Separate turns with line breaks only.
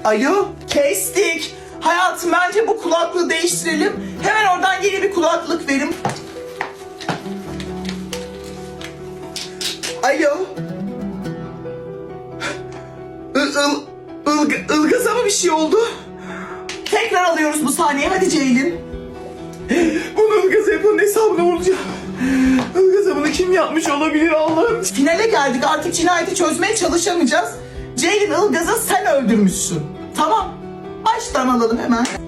Alo, kestik. Hayatım bence bu kulaklığı değiştirelim. Hemen oradan yeni bir kulaklık verin. Alo. Ilgaz'a mı bir şey oldu? Tekrar alıyoruz bu saniye. Hadi Ceylin. Bunu Ilgaz'a yapanın hesabına vuracağım. Ilgaz'a bunu kim yapmış olabilir Allah'ım? Finale geldik. Artık cinayeti çözmeye çalışamayacağız. Ceylin, Ilgaz'ı sen öldürmüşsün. Tamam. Baştan alalım hemen.